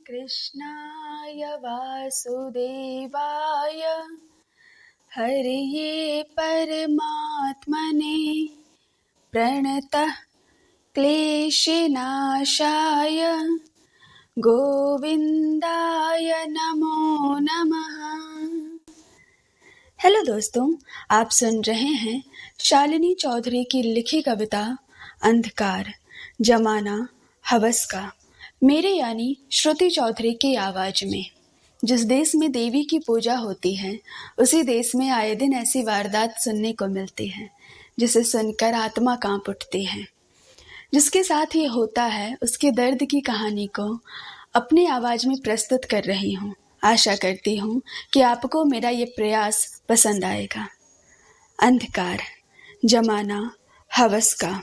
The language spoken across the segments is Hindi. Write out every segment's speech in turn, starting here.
कृष्णाय वासुदेवाय हरये परमात्मने प्रणतः क्लेशनाशाय गोविंदाय नमो नमः। हेलो दोस्तों, आप सुन रहे हैं शालिनी चौधरी की लिखी कविता अंधकार जमाना हवस का, मेरे यानी श्रुति चौधरी की आवाज में। जिस देश में देवी की पूजा होती है उसी देश में आए दिन ऐसी वारदात सुनने को मिलती है जिसे सुनकर आत्मा कांप उठती है। जिसके साथ ये होता है उसके दर्द की कहानी को अपनी आवाज में प्रस्तुत कर रही हूँ। आशा करती हूँ कि आपको मेरा ये प्रयास पसंद आएगा। अंधकार जमाना हवस का।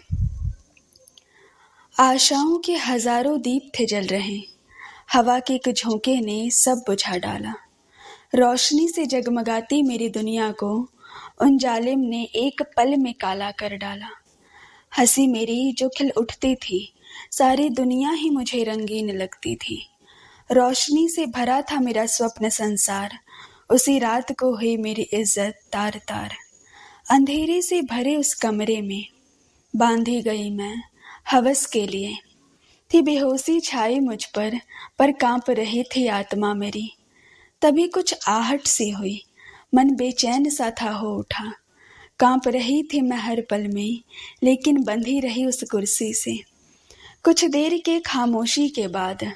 आशाओं के हजारों दीप थे जल रहे, हवा के एक झोंके ने सब बुझा डाला। रोशनी से जगमगाती मेरी दुनिया को उन जालिम ने एक पल में काला कर डाला। हंसी मेरी जो खिल उठती थी, सारी दुनिया ही मुझे रंगीन लगती थी। रोशनी से भरा था मेरा स्वप्न संसार, उसी रात को हुई मेरी इज्जत तार तार। अंधेरे से भरे उस कमरे में बांधी गई मैं हवस के लिए। थी बेहोशी छाई मुझ पर कांप रही थी आत्मा मेरी। तभी कुछ आहट सी हुई, मन बेचैन सा था हो उठा। कांप रही थी मैं हर पल में, लेकिन बंधी रही उस कुर्सी से। कुछ देर के खामोशी के बाद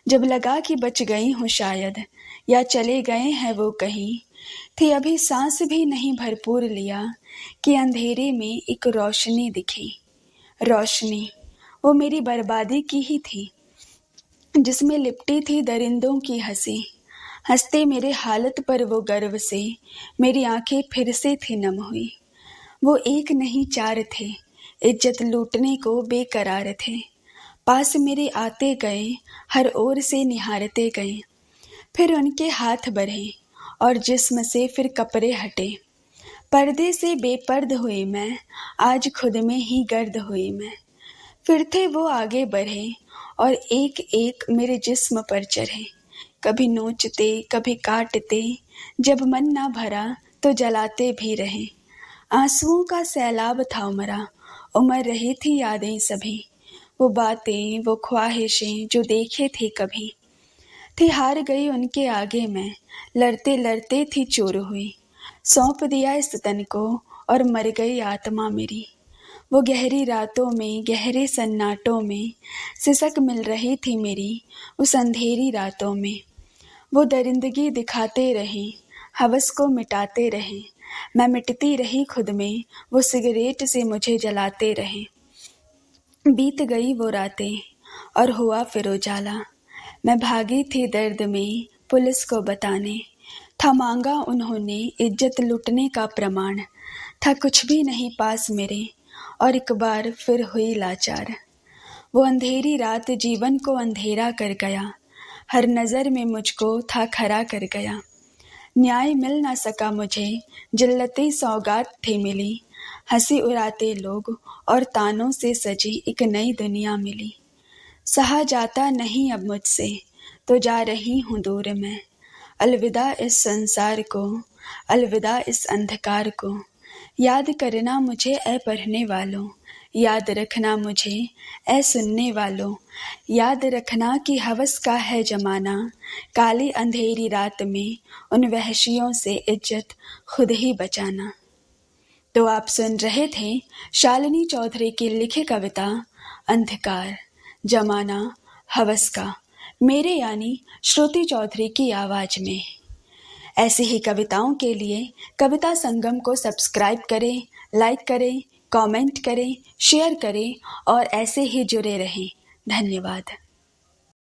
जब लगा कि बच गई हूँ शायद, या चले गए हैं वो कहीं, थी अभी सांस भी नहीं भरपूर लिया कि अंधेरे में एक रोशनी दिखी। रोशनी वो मेरी बर्बादी की ही थी, जिसमें लिपटी थी दरिंदों की हंसी। हंसते मेरे हालत पर वो गर्व से मेरी आंखें फिर से थी नम हुई। वो एक नहीं चार थे, इज्जत लूटने को बेकरार थे। पास मेरे आते गए, हर ओर से निहारते गए। फिर उनके हाथ बढ़े और जिस्म से फिर कपड़े हटे। पर्दे से बेपर्द हुई मैं, आज खुद में ही गर्द हुई मैं। फिर थे वो आगे बढ़े और एक एक मेरे जिस्म पर चढ़े। कभी नोचते कभी काटते, जब मन ना भरा तो जलाते भी रहे। आंसुओं का सैलाब था उमड़ा, उमड़ रही थी यादें सभी। वो बातें वो ख्वाहिशें जो देखे थे कभी, थी हार गई उनके आगे मैं। लड़ते लड़ते थी चूर हुई, सौंप दिया इस तन को और मर गई आत्मा मेरी। वो गहरी रातों में गहरे सन्नाटों में सिसक मिल रही थी मेरी उस अंधेरी रातों में। वो दरिंदगी दिखाते रहे, हवस को मिटाते रहे। मैं मिटती रही खुद में, वो सिगरेट से मुझे जलाते रहे। बीत गई वो रातें और हुआ फिर उजाला। मैं भागी थी दर्द में पुलिस को बताने। था मांगा उन्होंने इज्जत लूटने का प्रमाण। था कुछ भी नहीं पास मेरे और एक बार फिर हुई लाचार। वो अंधेरी रात जीवन को अंधेरा कर गया, हर नज़र में मुझको था खरा कर गया। न्याय मिल ना सका मुझे, जिल्लती सौगात थी मिली। हंसी उड़ाते लोग और तानों से सजी एक नई दुनिया मिली। सहा जाता नहीं अब मुझसे, तो जा रही हूँ दूर मैं। अलविदा इस संसार को, अलविदा इस अंधकार को। याद करना मुझे ए पढ़ने वालों, याद रखना मुझे ए सुनने वालों। याद रखना कि हवस का है जमाना, काली अंधेरी रात में उन वहशियों से इज्जत खुद ही बचाना। तो आप सुन रहे थे शालिनी चौधरी की लिखी कविता अंधकार जमाना हवस का, मेरे यानी श्रुति चौधरी की आवाज में। ऐसी ही कविताओं के लिए कविता संगम को सब्सक्राइब करें, लाइक करें, कमेंट करें, शेयर करें और ऐसे ही जुड़े रहें। धन्यवाद।